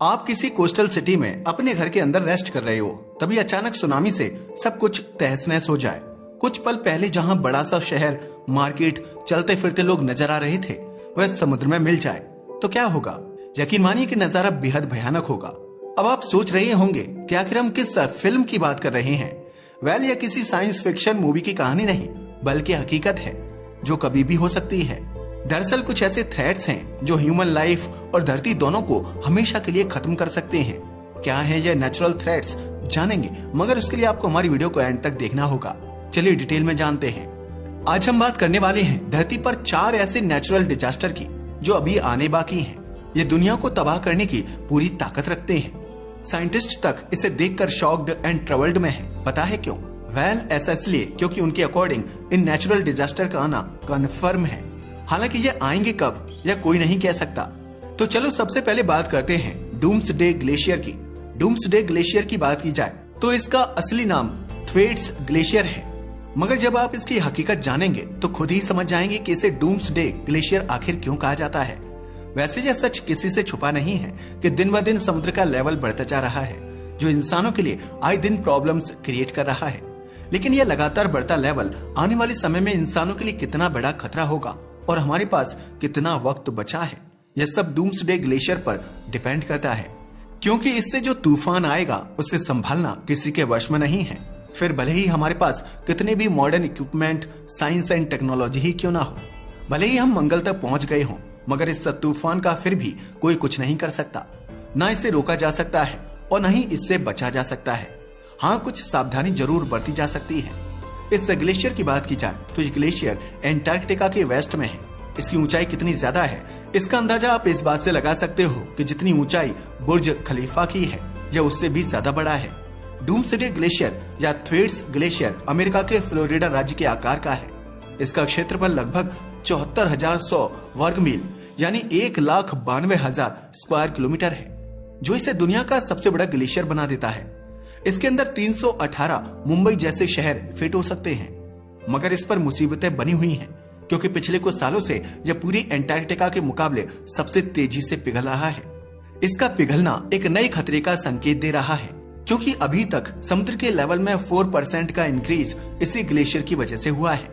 आप किसी coastal city में अपने घर के अंदर रेस्ट कर रहे हो, तभी अचानक सुनामी से सब कुछ तहस नहस हो जाए। कुछ पल पहले जहां बड़ा सा शहर, मार्केट, चलते फिरते लोग नजर आ रहे थे, वह समुद्र में मिल जाए तो क्या होगा? यकीन मानिए कि नजारा बेहद भयानक होगा। अब आप सोच रहे होंगे कि आखिर हम किस फिल्म की बात कर रहे हैं। वेल, यह किसी साइंस फिक्शन मूवी की कहानी नहीं, बल्कि हकीकत है जो कभी भी हो सकती है। दरअसल कुछ ऐसे थ्रेट्स हैं जो ह्यूमन लाइफ और धरती दोनों को हमेशा के लिए खत्म कर सकते हैं। क्या है ये नेचुरल थ्रेट्स, जानेंगे, मगर उसके लिए आपको हमारी वीडियो को एंड तक देखना होगा। चलिए डिटेल में जानते हैं। आज हम बात करने वाले हैं धरती पर 4 ऐसे नेचुरल डिजास्टर की जो अभी आने बाकी हैं। ये दुनिया को तबाह करने की पूरी ताकत रखते हैं। साइंटिस्ट तक इसे देखकर शॉक्ड एंड ट्रबल्ड में है। पता है क्यों? वेल, ऐसा इसलिए क्योंकि उनके अकॉर्डिंग इन नेचुरल डिजास्टर का आना कन्फर्म है। हालांकि ये आएंगे कब यह कोई नहीं कह सकता। तो चलो सबसे पहले बात करते हैं डूम्सडे ग्लेशियर की। डूम्सडे ग्लेशियर की बात की जाए तो इसका असली नाम थ्वेट्स ग्लेशियर है, मगर जब आप इसकी हकीकत जानेंगे तो खुद ही समझ जाएंगे कि इसे डूम्सडे ग्लेशियर आखिर क्यों कहा जाता है। वैसे यह सच किसी से छुपा नहीं है कि दिन ब दिन समुद्र का लेवल बढ़ता जा रहा है, जो इंसानों के लिए आए दिन प्रॉब्लम्स क्रिएट कर रहा है। लेकिन यह लगातार बढ़ता लेवल आने वाले समय में इंसानों के लिए कितना बड़ा खतरा होगा और हमारे पास कितना वक्त बचा है, यह सब डूम्सडे ग्लेशियर पर डिपेंड करता है। क्योंकि इससे जो तूफान आएगा उसे संभालना किसी के वश में नहीं है। फिर भले ही हमारे पास कितने भी modern equipment, science and technology ही क्यों ना हो, भले ही हम मंगल तक पहुंच गए हों, मगर इस तूफान का फिर भी कोई कुछ नहीं कर सकता। ना इसे रोका जा सकता है और न ही इससे बचा जा सकता है। हाँ, कुछ सावधानी जरूर बरती जा सकती है। इस ग्लेशियर की बात की जाए तो ये ग्लेशियर एंटार्कटिका के वेस्ट में है। इसकी ऊंचाई कितनी ज्यादा है इसका अंदाजा आप इस बात से लगा सकते हो कि जितनी ऊंचाई बुर्ज खलीफा की है, यह उससे भी ज्यादा बड़ा है। डूम्सडे ग्लेशियर या थ्वेट्स ग्लेशियर अमेरिका के फ्लोरिडा राज्य के आकार का है। इसका क्षेत्रफल लगभग 74,100 वर्ग मील यानी 1,92,000 स्क्वायर किलोमीटर है, जो इसे दुनिया का सबसे बड़ा ग्लेशियर बना देता है। इसके अंदर 318 मुंबई जैसे शहर फिट हो सकते हैं, मगर इस पर मुसीबतें बनी हुई हैं, क्योंकि पिछले कुछ सालों से यह पूरी एंटार्कटिका के मुकाबले सबसे तेजी से पिघल रहा है। इसका पिघलना एक नए खतरे का संकेत दे रहा है, क्योंकि अभी तक समुद्र के लेवल में 4% का इंक्रीज इसी ग्लेशियर की वजह से हुआ है।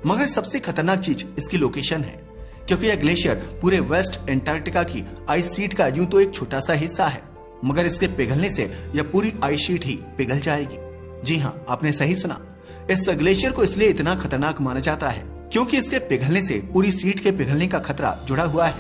मगर सबसे खतरनाक चीज इसकी लोकेशन है, क्योंकि यह ग्लेशियर पूरे वेस्ट एंटार्कटिका की आइस शीट का यूं तो एक छोटा सा हिस्सा है, मगर इसके पिघलने से यह पूरी आइस शीट ही पिघल जाएगी। जी हाँ, आपने सही सुना। इस ग्लेशियर को इसलिए इतना खतरनाक माना जाता है क्योंकि इसके पिघलने से पूरी शीट के पिघलने का खतरा जुड़ा हुआ है,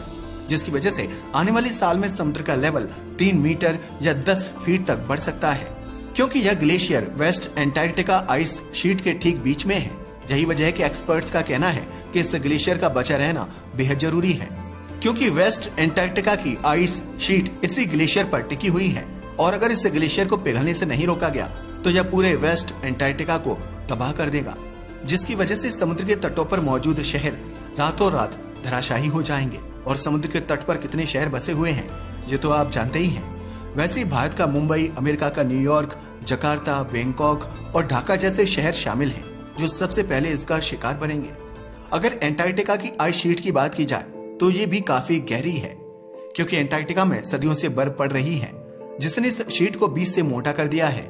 जिसकी वजह से आने वाले साल में समुद्र का लेवल 3 मीटर या 10 फीट तक बढ़ सकता है। क्योंकि यह glacier West Antarctica ice sheet के ठीक बीच में है। यही वजह है कि एक्सपर्ट्स का कहना है कि इस ग्लेशियर का बचा रहना बेहद जरूरी है, क्योंकि वेस्ट एंटार्कटिका की आइस शीट इसी ग्लेशियर पर टिकी हुई है, और अगर इस ग्लेशियर को पिघलने से नहीं रोका गया तो यह पूरे वेस्ट एंटार्कटिका को तबाह कर देगा, जिसकी वजह से समुद्र के तटों पर मौजूद शहर रातों रात धराशायी हो जाएंगे। और समुद्र के तट पर कितने शहर बसे हुए हैं ये तो आप जानते ही हैं। वैसे ही भारत का मुंबई, अमेरिका का न्यूयॉर्क, जकार्ता, बैंकॉक और ढाका जैसे शहर शामिल हैं, जो सबसे पहले इसका शिकार बनेंगे। अगर एंटार्कटिका की आइस शीट की बात की जाए तो ये भी काफी गहरी है, क्योंकि एंटार्कटिका में सदियों से बर्फ पड़ रही है, जिसने इस शीट को बीच से मोटा कर दिया है।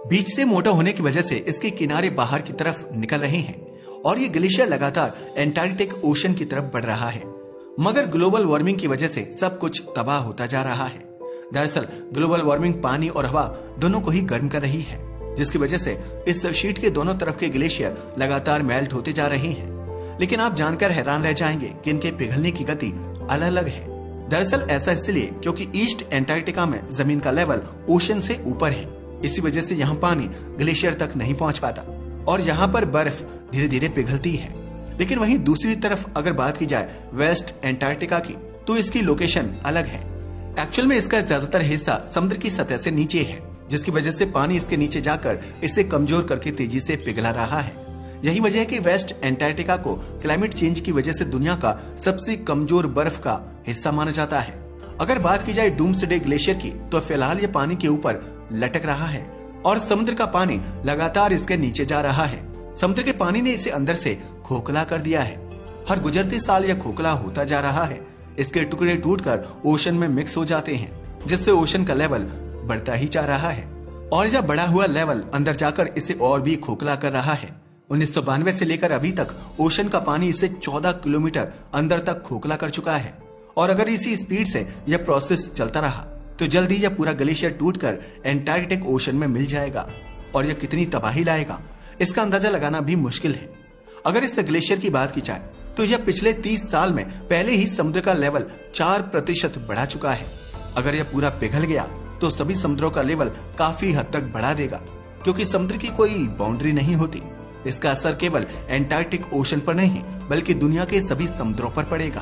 बीच से मोटा होने की वजह से इसके किनारे बाहर की तरफ निकल रहे हैं और ये ग्लेशियर लगातार एंटार्कटिक ओशन की तरफ बढ़ रहा है। मगर ग्लोबल वार्मिंग की वजह से सब कुछ तबाह होता जा रहा है। दरअसल ग्लोबल वार्मिंग पानी और हवा दोनों को ही गर्म कर रही है, जिसकी वजह से इस शीट के दोनों तरफ के ग्लेशियर लगातार मेल्ट होते जा रहे हैं। लेकिन आप जानकर हैरान रह जाएंगे कि इनके पिघलने की गति अलग अलग है। दरअसल ऐसा इसलिए क्योंकि ईस्ट एंटार्कटिका में जमीन का लेवल ओशन से ऊपर है, इसी वजह से यहाँ पानी ग्लेशियर तक नहीं पहुँच पाता और यहाँ पर बर्फ धीरे धीरे पिघलती है। लेकिन वहीं दूसरी तरफ अगर बात की जाए वेस्ट एंटार्कटिका की, तो इसकी लोकेशन अलग है। एक्चुअल में इसका ज्यादातर हिस्सा समुद्र की सतह से नीचे है, जिसकी वजह से पानी इसके नीचे जाकर इसे कमजोर करके तेजी से पिघला रहा है। यही वजह है कि वेस्ट एंटार्कटिका को क्लाइमेट चेंज की वजह से दुनिया का सबसे कमजोर बर्फ का हिस्सा माना जाता है। अगर बात की जाए डूम्सडे ग्लेशियर की, तो फिलहाल ये पानी के ऊपर लटक रहा है और समुद्र का पानी लगातार इसके नीचे जा रहा है। समुद्र के पानी ने इसे अंदर से खोखला कर दिया है। हर गुजरते साल यह खोखला होता जा रहा है। इसके टुकड़े टूटकर ओशन में मिक्स हो जाते हैं जिससे ओशन का लेवल बढ़ता ही जा रहा है और यह बढ़ा हुआ लेवल अंदर जाकर इसे और भी खोखला कर रहा है। 1992 से लेकर अभी तक ओशन का पानी इसे 14 किलोमीटर अंदर तक खोखला कर चुका है और अगर इसी स्पीड से यह प्रोसेस चलता रहा तो जल्दी यह पूरा ग्लेशियर टूटकर एंटार्कटिक ओशन में मिल जाएगा और यह कितनी तबाही लाएगा इसका अंदाजा लगाना भी मुश्किल है। अगर इस ग्लेशियर की बात की जाए तो यह पिछले 30 साल में पहले ही समुद्र का लेवल 4% बढ़ा चुका है। अगर यह पूरा पिघल गया तो सभी समुद्रों का लेवल काफी हद तक बढ़ा देगा क्योंकि समुद्र की कोई बाउंड्री नहीं होती। इसका असर केवल एंटार्कटिक ओशन पर नहीं बल्कि दुनिया के सभी समुद्रों पर पड़ेगा।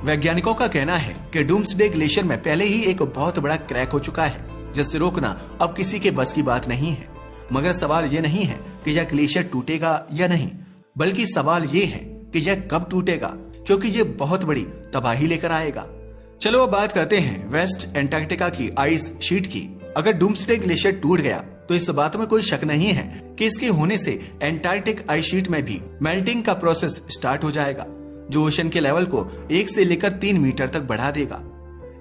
वैज्ञानिकों का कहना है कि डूम्सडे ग्लेशियर में पहले ही एक बहुत बड़ा क्रैक हो चुका है जिससे रोकना अब किसी के बस की बात नहीं है। मगर सवाल ये नहीं है कि यह ग्लेशियर टूटेगा या नहीं, बल्कि सवाल ये है कि यह कब टूटेगा क्योंकि ये बहुत बड़ी तबाही लेकर आएगा। चलो अब बात करते हैं वेस्ट एंटार्क्टिका की आइस शीट की। अगर डूम्सडे ग्लेशियर टूट गया तो इस बात में कोई शक नहीं है कि इसके होने से एंटार्क्टिक आइस शीट में भी मेल्टिंग का प्रोसेस स्टार्ट हो जाएगा जो ओशन के लेवल को 1 से लेकर 3 मीटर तक बढ़ा देगा।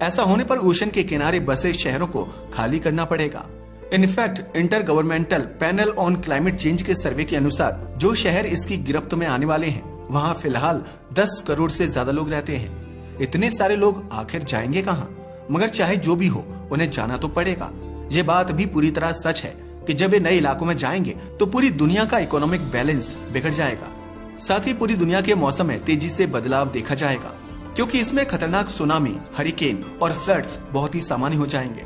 ऐसा होने पर ओशन के किनारे बसे शहरों को खाली करना पड़ेगा। In fact inter governmental panel on climate change के सर्वे के अनुसार जो शहर इसकी गिरफ्त में आने वाले हैं वहाँ फिलहाल 10 करोड़ से ज्यादा लोग रहते हैं। इतने सारे लोग आखिर जाएंगे कहाँ? मगर चाहे जो भी हो उन्हें जाना तो पड़ेगा। ये बात भी पूरी तरह सच है कि जब वे नए इलाकों में जाएंगे तो पूरी दुनिया का इकोनॉमिक बैलेंस बिगड़ जाएगा। साथ ही पूरी दुनिया के मौसम में तेजी से बदलाव देखा जाएगा क्योंकि इसमें खतरनाक सुनामी, हरिकेन और फ्लड्स बहुत ही सामान्य हो जाएंगे।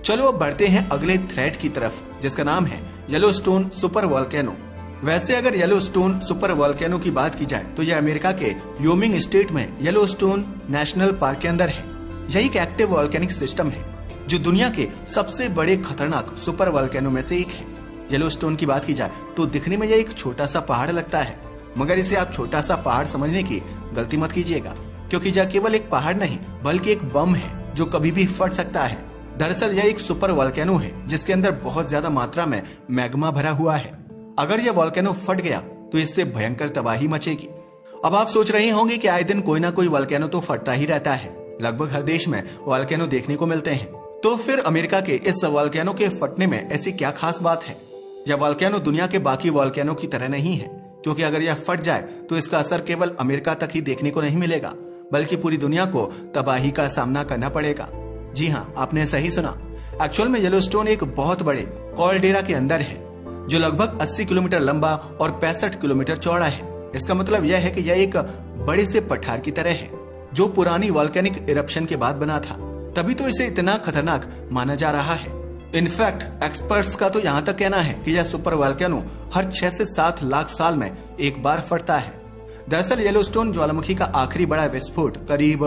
चलो अब बढ़ते हैं अगले थ्रेट की तरफ जिसका नाम है येलोस्टोन सुपर वोल्केनो। वैसे अगर येलोस्टोन सुपर वोल्केनो की बात की जाए तो यह अमेरिका के व्योमिंग स्टेट में येलोस्टोन नेशनल पार्क के अंदर है। यह एक एक्टिव वोल्केनिक सिस्टम है जो दुनिया के सबसे बड़े खतरनाक सुपर वोल्केनो में से एक है। येलोस्टोन की बात की जाए तो दिखने में यह एक छोटा सा पहाड़ लगता है, मगर इसे आप छोटा सा पहाड़ समझने की गलती मत कीजिएगा क्योंकि यह केवल एक पहाड़ नहीं बल्कि एक बम है जो कभी भी फट सकता है। दरअसल यह एक सुपर वोल्केनो है जिसके अंदर बहुत ज्यादा मात्रा में मैग्मा भरा हुआ है। अगर यह वोल्केनो फट गया तो इससे भयंकर तबाही मचेगी। अब आप सोच रहे होंगे कि आए दिन कोई ना कोई वोल्केनो तो फटता ही रहता है, लगभग हर देश में वोल्केनो देखने को मिलते हैं। तो फिर अमेरिका के इस वोल्केनो के फटने में ऐसी क्या खास बात है? यह वोल्केनो दुनिया के बाकी वोल्केनो की तरह नहीं है क्योंकि अगर यह फट जाए तो इसका असर केवल अमेरिका तक ही देखने को नहीं मिलेगा बल्कि पूरी दुनिया को तबाही का सामना करना पड़ेगा। जी हाँ, आपने सही सुना। एक्चुअल में येलोस्टोन एक बहुत बड़े कॉल्डेरा के अंदर है जो लगभग 80 किलोमीटर लंबा और 65 किलोमीटर चौड़ा है। इसका मतलब यह है कि यह एक बड़े से पठार की तरह है जो पुरानी वोल्केनिक इरप्शन के बाद बना था, तभी तो इसे इतना खतरनाक माना जा रहा है। इनफैक्ट एक्सपर्ट्स का तो यहाँ तक कहना है कि यह सुपर वोल्केनो हर 6 से 7 लाख साल में एक बार फटता है। दरअसल येलोस्टोन ज्वालामुखी का आखिरी बड़ा विस्फोट करीब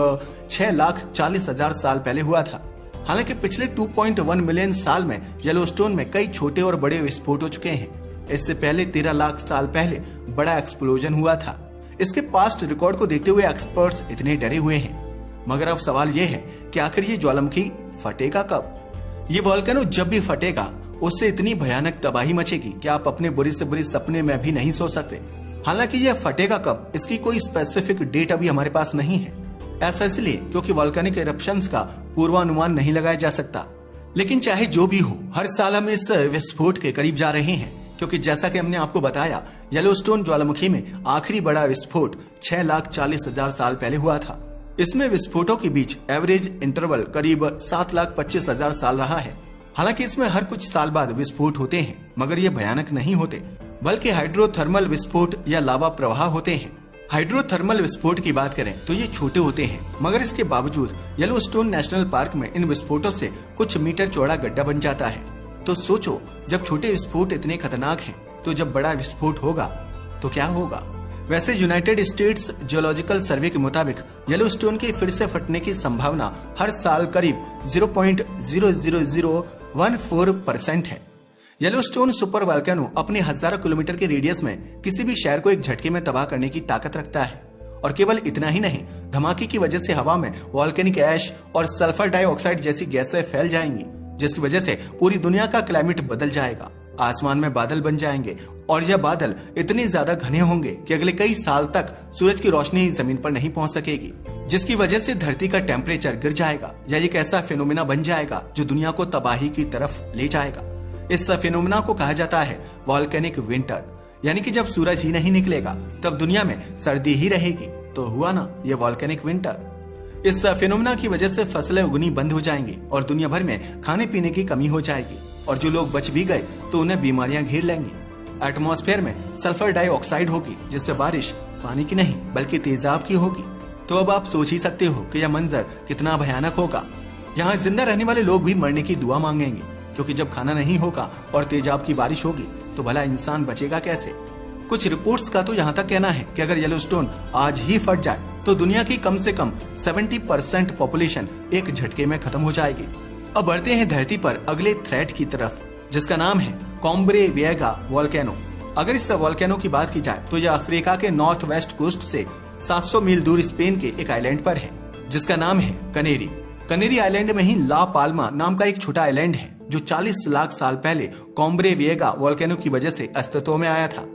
6,40,000 साल पहले हुआ था। हालांकि पिछले 2.1 मिलियन साल में येलोस्टोन में कई छोटे और बड़े विस्फोट हो चुके हैं। इससे पहले 13 लाख साल पहले बड़ा एक्सप्लोजन हुआ था। इसके पास्ट रिकॉर्ड को देखते हुए एक्सपर्ट्स इतने डरे हुए हैं। मगर अब सवाल यह है कि आखिर ये ज्वालामुखी फटेगा कब? ये वोल्केनो जब भी फटेगा उससे इतनी भयानक तबाही मचेगी कि आप अपने बुरी से बुरी सपने में भी नहीं सो सकते। हालांकि यह फटेगा कब इसकी कोई स्पेसिफिक डेट अभी हमारे पास नहीं है। ऐसा इसलिए क्योंकि वोल्केनिक इरप्शंस का पूर्वानुमान नहीं लगाया जा सकता। लेकिन चाहे जो भी हो, हर साल हम इस विस्फोट के करीब जा रहे हैं क्योंकि जैसा कि हमने आपको बताया येलोस्टोन ज्वालामुखी में आखिरी बड़ा विस्फोट 6,40,000 साल पहले हुआ था। इसमें विस्फोटों के बीच एवरेज इंटरवल करीब 7,25,000 साल रहा है। हालांकि इसमें हर कुछ साल बाद विस्फोट होते हैं, मगर ये भयानक नहीं होते बल्कि हाइड्रोथर्मल विस्फोट या लावा प्रवाह होते हैं। हाइड्रोथर्मल विस्फोट की बात करें तो ये छोटे होते हैं, मगर इसके बावजूद येलोस्टोन नेशनल पार्क में इन विस्फोटों से कुछ मीटर चौड़ा गड्ढा बन जाता है। तो सोचो, जब छोटे विस्फोट इतने खतरनाक हैं, तो जब बड़ा विस्फोट होगा तो क्या होगा? वैसे यूनाइटेड स्टेट्स जियोलॉजिकल सर्वे के मुताबिक येलोस्टोन के फिर से फटने की संभावना हर साल करीब 0.00014% है। येलोस्टोन सुपर वोल्केनो अपने हजारों किलोमीटर के रेडियस में किसी भी शहर को एक झटके में तबाह करने की ताकत रखता है। और केवल इतना ही नहीं, धमाके की वजह से हवा में वोल्केनिक ऐश और सल्फर डाइऑक्साइड जैसी गैसें फैल जाएंगी जिसकी वजह से पूरी दुनिया का क्लाइमेट बदल जाएगा। आसमान में बादल बन जाएंगे और यह बादल इतने ज्यादा घने होंगे कि अगले कई साल तक सूरज की रोशनी जमीन पर नहीं पहुंच सकेगी, जिसकी वजह से धरती का टेम्परेचर गिर जाएगा या एक ऐसा फिनोमिना बन जाएगा जो दुनिया को तबाही की तरफ ले जाएगा। इस फिनोमिना को कहा जाता है वॉल्केनिक विंटर, यानी कि जब सूरज ही नहीं निकलेगा तब दुनिया में सर्दी ही रहेगी। तो हुआ ना ये वॉल्केनिक विंटर। इस फिनोमिना की वजह से फसलें उगनी बंद हो जाएंगी और दुनिया भर में खाने पीने की कमी हो जाएगी, और जो लोग बच भी गए तो उन्हें बीमारियां घेर लेंगी। एटमॉस्फेयर में सल्फर डाइऑक्साइड होगी, जिससे बारिश पानी की नहीं बल्कि तेजाब की होगी। तो अब आप सोच ही सकते हो कि यह मंजर कितना भयानक होगा। यहाँ जिंदा रहने वाले लोग भी मरने की दुआ मांगेंगे, क्योंकि जब खाना नहीं होगा और तेजाब की बारिश होगी तो भला इंसान बचेगा कैसे। कुछ रिपोर्ट्स का तो यहाँ तक कहना है कि अगर येलोस्टोन आज ही फट जाए तो दुनिया की कम से कम 70% पॉपुलेशन एक झटके में खत्म हो जाएगी। अब बढ़ते हैं धरती पर अगले थ्रेट की तरफ, जिसका नाम है कॉम्ब्रे विएगा वॉल्केनो। अगर इस वॉल्केनो की बात की जाए तो यह अफ्रीका के नॉर्थ वेस्ट कोस्ट से 700 मील दूर स्पेन के एक आइलैंड पर है, जिसका नाम है कनेरी। कनेरी आइलैंड में ही ला पाल्मा नाम का एक छोटा आइलैंड है, जो 40 लाख साल पहले कॉम्ब्रे विएगा वॉल्केनो की वजह से अस्तित्व में आया था।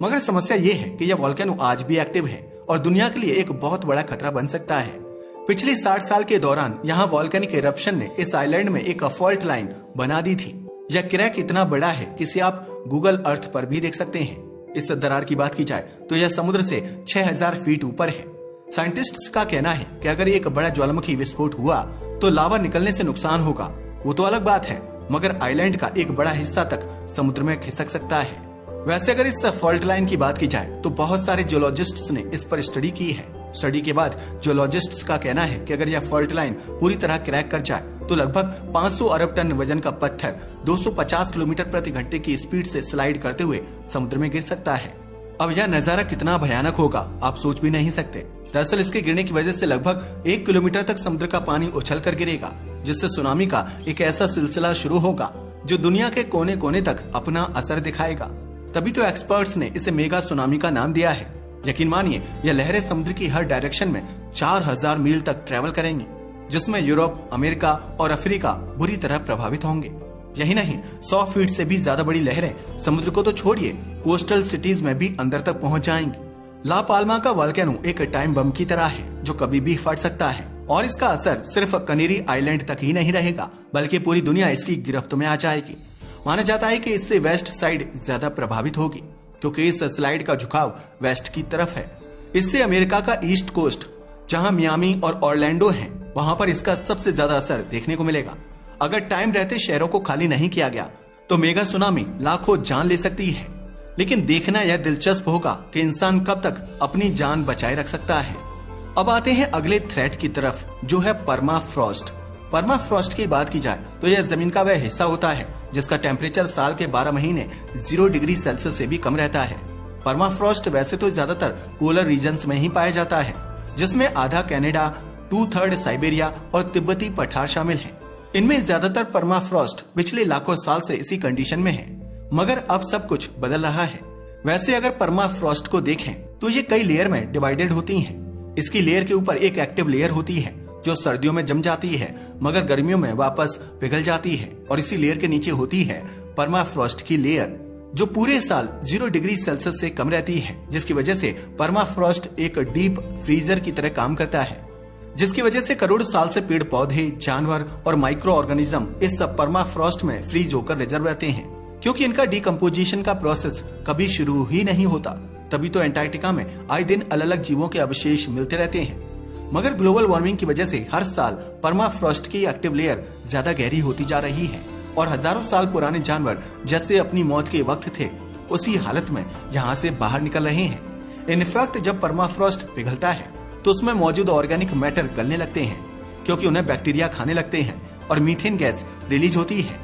मगर समस्या ये है कि यह वॉल्केनो आज भी एक्टिव है और दुनिया के लिए एक बहुत बड़ा खतरा बन सकता है। पिछले 60 साल के दौरान यहाँ वॉल्केनिक इरप्शन ने इस आइलैंड में एक फॉल्ट लाइन बना दी थी। यह क्रैक इतना बड़ा है कि इसे आप गूगल अर्थ पर भी देख सकते हैं। इस दरार की बात की जाए तो यह समुद्र से 6000 फीट ऊपर है। साइंटिस्ट्स का कहना है कि अगर एक बड़ा ज्वालामुखी विस्फोट हुआ तो लावा निकलने से नुकसान होगा, वो तो अलग बात है, मगर आइलैंड का एक बड़ा हिस्सा तक समुद्र में खिसक सकता है। वैसे अगर इस फॉल्ट लाइन की बात की जाए तो बहुत सारे जियोलॉजिस्ट्स ने इस पर स्टडी की है। स्टडी के बाद जियोलॉजिस्ट्स का कहना है कि अगर यह फॉल्ट लाइन पूरी तरह क्रैक कर जाए तो लगभग 500 अरब टन वजन का पत्थर 250 किलोमीटर प्रति घंटे की स्पीड से स्लाइड करते हुए समुद्र में गिर सकता है। अब यह नजारा कितना भयानक होगा आप सोच भी नहीं सकते। दरअसल इसके गिरने की वजह से लगभग 1 किलोमीटर तक समुद्र का पानी उछल कर गिरेगा, जिससे सुनामी का एक ऐसा सिलसिला शुरू होगा जो दुनिया के कोने कोने तक अपना असर दिखाएगा। तभी तो एक्सपर्ट्स ने इसे मेगा सुनामी का नाम दिया है। यकीन मानिए यह लहरें समुद्र की हर डायरेक्शन में 4000 मील तक ट्रेवल करेंगी, जिसमें यूरोप, अमेरिका और अफ्रीका बुरी तरह प्रभावित होंगे। यही नहीं, 100 फीट से भी ज्यादा बड़ी लहरें समुद्र को तो छोड़िए, कोस्टल सिटीज में भी अंदर तक पहुंच जाएंगी। ला पाल्मा का वॉल्केनो एक टाइम बम की तरह है जो कभी भी फट सकता है, और इसका असर सिर्फ कनेरी आइलैंड तक ही नहीं रहेगा बल्कि पूरी दुनिया इसकी गिरफ्त में आ जाएगी। माना जाता है कि इससे वेस्ट साइड ज्यादा प्रभावित होगी, क्योंकि इस स्लाइड का झुकाव वेस्ट की तरफ है। इससे अमेरिका का ईस्ट कोस्ट, जहां मियामी और ऑरलैंडो हैं, वहां पर इसका सबसे ज्यादा असर देखने को मिलेगा। अगर टाइम रहते शहरों को खाली नहीं किया गया तो मेगा सुनामी लाखों जान ले सकती है। लेकिन देखना यह दिलचस्प होगा कि इंसान कब तक अपनी जान बचाए रख सकता है। अब आते हैं अगले थ्रेट की तरफ, जो है परमाफ्रॉस्ट। परमाफ्रॉस्ट की बात की जाए तो यह जमीन का वह हिस्सा होता है जिसका टेम्परेचर साल के 12 महीने 0 डिग्री सेल्सियस से भी कम रहता है। परमाफ्रॉस्ट वैसे तो ज्यादातर पोलर रीजन्स में ही पाया जाता है, जिसमें आधा कनाडा, 2/3 साइबेरिया और तिब्बती पठार शामिल हैं। इनमें ज्यादातर परमाफ्रॉस्ट पिछले लाखों साल से इसी कंडीशन में है, मगर अब सब कुछ बदल रहा है। वैसे अगर परमाफ्रॉस्ट को देखें तो ये कई लेयर में डिवाइडेड होती हैं। इसकी लेयर के ऊपर एक एक्टिव लेयर होती है जो सर्दियों में जम जाती है मगर गर्मियों में वापस पिघल जाती है, और इसी लेयर के नीचे होती है परमाफ्रॉस्ट की लेयर जो पूरे साल 0 डिग्री सेल्सियस से कम रहती है, जिसकी वजह से परमाफ्रॉस्ट एक डीप फ्रीजर की तरह काम करता है, जिसकी वजह से करोड़ों साल से पेड़ पौधे, जानवर और माइक्रो ऑर्गेनिज्म इस परमाफ्रॉस्ट में फ्रीज होकर रिजर्व रहते हैं, क्योंकि इनका डिकम्पोजिशन का प्रोसेस कभी शुरू ही नहीं होता। तभी तो एंटार्क्टिका में आए दिन अलग अलग जीवों के अवशेष मिलते रहते हैं। मगर ग्लोबल वार्मिंग की वजह से हर साल परमाफ्रॉस्ट की एक्टिव लेयर ज्यादा गहरी होती जा रही है, और हजारों साल पुराने जानवर जैसे अपनी मौत के वक्त थे उसी हालत में यहाँ से बाहर निकल रहे हैं। इनफैक्ट जब परमाफ्रॉस्ट पिघलता है तो उसमें मौजूद ऑर्गेनिक मैटर गलने लगते हैं, क्योंकि उन्हें बैक्टीरिया खाने लगते हैं और मीथेन गैस रिलीज होती है।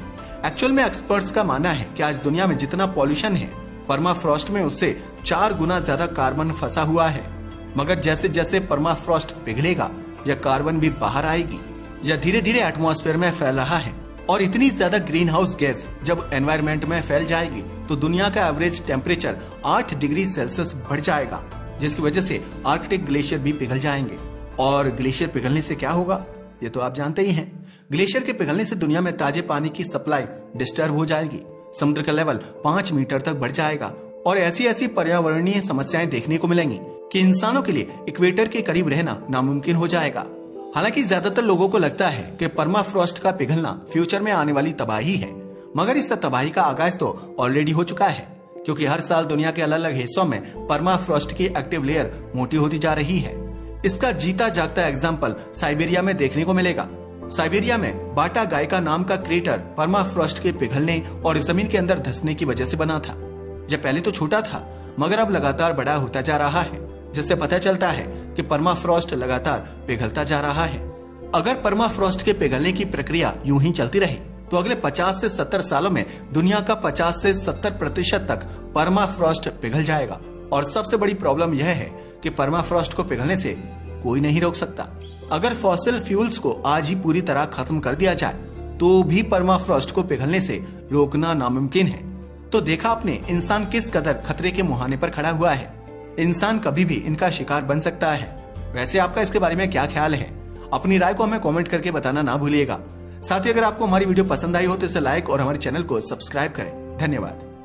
एक्चुअल में एक्सपर्ट्स का मानना है कि आज दुनिया में जितना पॉल्यूशन है, परमाफ्रॉस्ट में उससे 4 गुना ज्यादा कार्बन फंसा हुआ है। मगर जैसे जैसे परमाफ्रॉस्ट पिघलेगा यह कार्बन भी बाहर आएगी। यह धीरे धीरे एटमॉस्फेयर में फैल रहा है, और इतनी ज्यादा ग्रीन हाउस गैस जब एनवायरमेंट में फैल जाएगी तो दुनिया का एवरेज टेम्परेचर 8 डिग्री सेल्सियस बढ़ जाएगा, जिसकी वजह से आर्कटिक ग्लेशियर भी पिघल जाएंगे। और ग्लेशियर पिघलने से क्या होगा ये तो आप जानते ही हैं। ग्लेशियर के पिघलने से दुनिया में ताजे पानी की सप्लाई डिस्टर्ब हो जाएगी। समुद्र का लेवल 5 मीटर तक बढ़ जाएगा और ऐसी ऐसी पर्यावरणीय समस्याएं देखने को मिलेंगी कि इंसानों के लिए इक्वेटर के करीब रहना नामुमकिन हो जाएगा। हालांकि ज्यादातर लोगों को लगता है कि परमाफ्रॉस्ट का पिघलना फ्यूचर में आने वाली तबाही है, मगर इस तबाही का आगाज तो ऑलरेडी हो चुका है, क्योंकि हर साल दुनिया के अलग अलग हिस्सों में परमाफ्रॉस्ट की एक्टिव लेयर मोटी होती जा रही है। इसका जीता जागता एग्जाम्पल साइबेरिया में देखने को मिलेगा। साइबेरिया में बाटा गायका नाम का क्रेटर परमाफ्रॉस्ट के पिघलने और जमीन के अंदर धंसने की वजह से बना था। यह पहले तो छोटा था, मगर अब लगातार बड़ा होता जा रहा है, जिससे पता चलता है कि परमाफ्रॉस्ट लगातार पिघलता जा रहा है। अगर परमाफ्रॉस्ट के पिघलने की प्रक्रिया यूं ही चलती रही तो अगले 50 से 70 सालों में दुनिया का 50 से 70% तक परमाफ्रॉस्ट पिघल जाएगा। और सबसे बड़ी प्रॉब्लम यह है कि परमाफ्रॉस्ट को पिघलने से कोई नहीं रोक सकता। अगर फॉसिल फ्यूल्स को आज ही पूरी तरह खत्म कर दिया जाए तो भी परमाफ्रॉस्ट को पिघलने से रोकना नामुमकिन है। तो देखा आपने इंसान किस कदर खतरे के मुहाने पर खड़ा हुआ है। इंसान कभी भी इनका शिकार बन सकता है। वैसे आपका इसके बारे में क्या ख्याल है? अपनी राय को हमें कमेंट करके बताना ना भूलिएगा। साथ ही अगर आपको हमारी वीडियो पसंद आई हो तो इसे लाइक और हमारे चैनल को सब्सक्राइब करें। धन्यवाद।